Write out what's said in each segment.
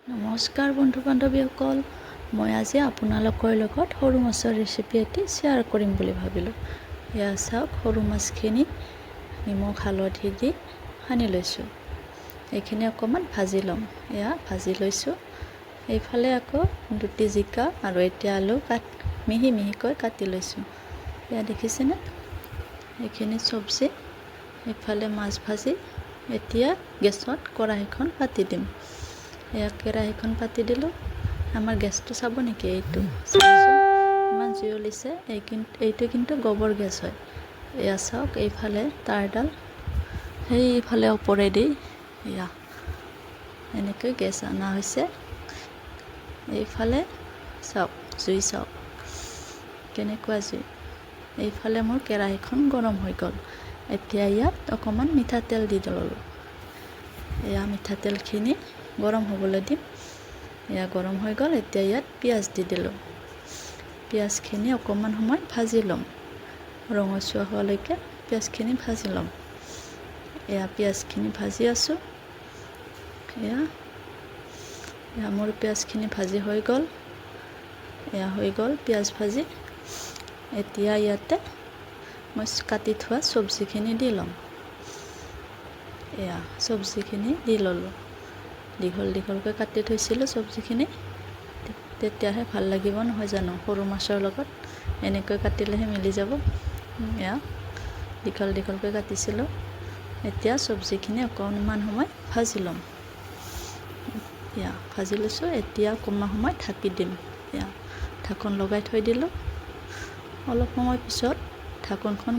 নমস্কাৰ বন্ধু বান্ধৱীসকল, মই আজি আপোনালোকৰ লগত সৰু মাছৰ ৰেচিপি এটি শ্বেয়াৰ কৰিম বুলি ভাবিলোঁ। এয়া চাওক, সৰু মাছখিনি নিমখ হালধি দি সানি লৈছোঁ। এইখিনি অকণমান ভাজি ল'ম। এয়া ভাজি লৈছোঁ। এইফালে আকৌ দুটি জিকা আৰু এতিয়া আলু মিহি মিহিকৈ কাটি লৈছোঁ। এয়া দেখিছেনে, এইখিনি চব্জি। এইফালে মাছ ভাজি। এতিয়া গেছত কেৰাহীখন পাতি দিম। এয়া কেৰাহীখন পাতি দিলোঁ। আমাৰ গেছটো চাব নেকি? এইটো চাওকচোন, ইমান জ্বলিছে। এইটো কিন্তু গোবৰ গেছ হয়। এয়া চাওক, এইফালে তাঁৰডাল সেইফালে ওপৰেদি এয়া এনেকৈ গেছ অনা হৈছে। এইফালে চাওক, জুই চাওক কেনেকুৱা জুই। এইফালে মোৰ কেৰাহীখন গৰম হৈ গ'ল। এতিয়া ইয়াত অকণমান মিঠাতেল দি ল'লোঁ। এয়া মিঠাতেলখিনি গৰম হ'বলৈ দিম। এয়া গৰম হৈ গ'ল। এতিয়া ইয়াত পিঁয়াজ দি দিলোঁ। পিঁয়াজখিনি অকণমান সময় ভাজি ল'ম। ৰঙচুৱা হোৱালৈকে পিঁয়াজখিনি ভাজি ল'ম। এয়া পিঁয়াজখিনি ভাজি আছোঁ। এয়া মোৰ পিঁয়াজখিনি ভাজি হৈ গ'ল। এয়া হৈ গ'ল পিঁয়াজ ভাজি। এতিয়া ইয়াতে মই কাটি থোৱা চব্জিখিনি দি ল'ম। এয়া চব্জিখিনি দি ল'লোঁ। দীঘল দীঘলকৈ কাটি থৈছিলোঁ চব্জিখিনি, তেতিয়াহে ভাল লাগিব নহয় জানো? সৰু মাছৰ লগত এনেকৈ কাটিলেহে মিলি যাব। এয়া দীঘল দীঘলকৈ কাটিছিলোঁ। এতিয়া চব্জিখিনি অকণমান সময় ভাজি ল'ম। এয়া ভাজি লৈছোঁ। এতিয়া অকণমান সময় ঢাকি দিম। এয়া ঢাকন লগাই থৈ দিলোঁ। অলপ সময় পিছত ঢাকনখন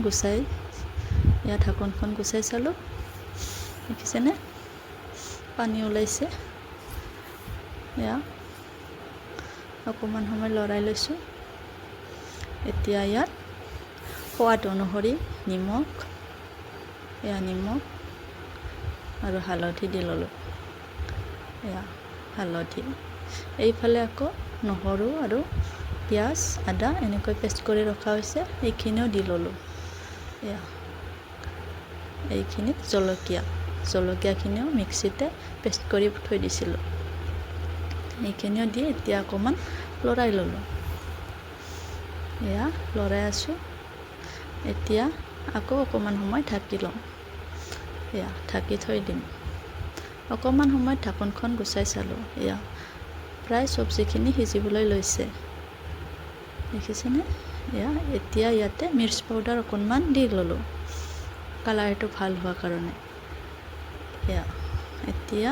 গুচাই চালোঁ। দেখিছেনে, পানী ওলাইছে। এয়া অকণমান সময় লৰাই লৈছোঁ। এতিয়া ইয়াত সোৱাদ অনুসৰি নিমখ আৰু হালধি দি ল'লোঁ। এয়া হালধি। এইফালে আকৌ নহৰু আৰু পিঁয়াজ আদা এনেকৈ পেষ্ট কৰি ৰখা হৈছে, এইখিনিও দি ল'লোঁ। এয়া এইখিনিত জলকীয়াখিনিও মিক্সিতে পেষ্ট কৰি থৈ দিছিলোঁ। এইখিনিও দি এতিয়া অকণমান লৰাই ল'লোঁ। এয়া লৰাই আছোঁ। এতিয়া আকৌ অকণমান সময় ঢাকি ল'ম। এয়া ঢাকি থৈ দিম। অকণমান সময় ঢাকনখন গুচাই চালোঁ। এয়া প্ৰায় চব্জিখিনি সিজিবলৈ লৈছে, দেখিছেনে? এয়া এতিয়া ইয়াতে মিৰ্চ পাউডাৰ অকণমান দি ল'লোঁ, কালাৰটো ভাল হোৱাৰ কাৰণে। এয়া এতিয়া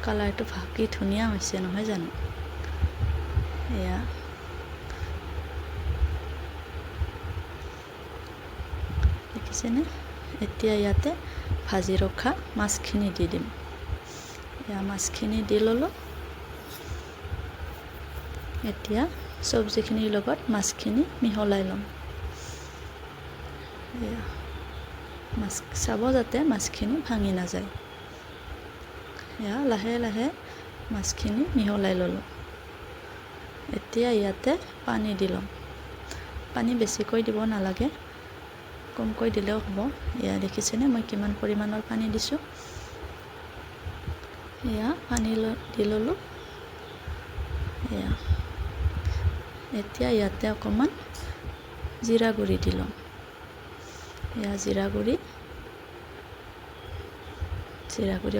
কালাৰটো কি ধুনীয়া হৈছে নহয় জানো? এয়া দেখিছেনে? এতিয়া ইয়াতে ভাজি ৰখা মাছখিনি দি দিম। এয়া মাছখিনি দি ল'লোঁ। এতিয়া চব্জিখিনিৰ লগত মাছখিনি মিহলাই ল'ম। এয়া মাছ চাব যাতে মাছখিনি ভাঙি নাযায়। এয়া লাহে লাহে মাছখিনি মিহলাই ল'লোঁ। এতিয়া ইয়াতে পানী দি ল'ম। পানী বেছিকৈ দিব নালাগে, কমকৈ দিলেও হ'ব। এয়া দেখিছেনে মই কিমান পৰিমাণৰ পানী দিছোঁ? এয়া পানী দি ল'লোঁ। এয়া এতিয়া ইয়াতে অকণমান জিৰা গুড়ি দি ল'ম। এয়া জিৰা গুড়ি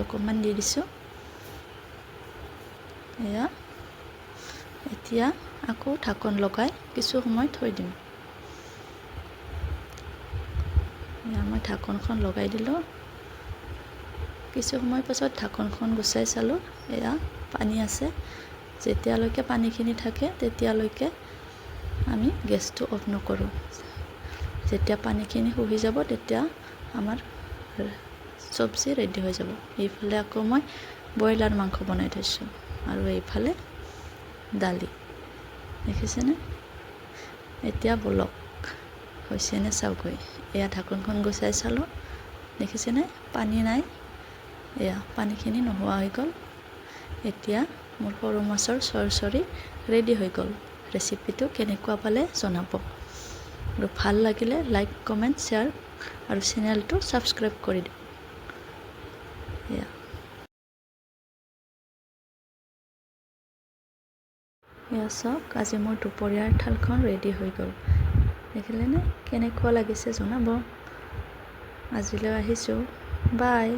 অকণমান দি দিছোঁ। এয়া এতিয়া আকৌ ঢাকন লগাই কিছু সময় থৈ দিম। এয়া মই ঢাকনখন লগাই দিলোঁ। কিছু সময় পাছত ঢাকনখন গুচাই চালোঁ। এয়া পানী আছে। যেতিয়ালৈকে পানীখিনি থাকে তেতিয়ালৈকে আমি গেছটো অফ নকৰোঁ। যেতিয়া পানীখিনি শুহি যাব তেতিয়া আমাৰ চব্জি ৰেডি হৈ যাব। এইফালে আকৌ মই ব্ৰইলাৰ মাংস বনাই থৈছোঁ আৰু এইফালে দালি, দেখিছেনে? এতিয়া বলক হৈছেনে চাওকগৈ। এয়া ঢাকনখন গুচাই চালোঁ, দেখিছেনে? পানী নাই। এয়া পানীখিনি নোহোৱা হৈ গ'ল। এতিয়া মোৰ সৰু মাছৰ চৰচৰি ৰেডি হৈ গ'ল। ৰেচিপিটো কেনেকুৱা পালে জনাব আৰু ভাল লাগিলে লাইক, কমেণ্ট, শ্বেয়াৰ আৰু চেনেলটো ছাবস্ক্ৰাইব কৰি দিব। এয়া এয়া চাওক, আজি মোৰ দুপৰীয়াৰ থালখন ৰেডি হৈ গ'ল। দেখিলেনে কেনেকুৱা লাগিছে জনাব। আজিলৈ আহিছোঁ, বাই।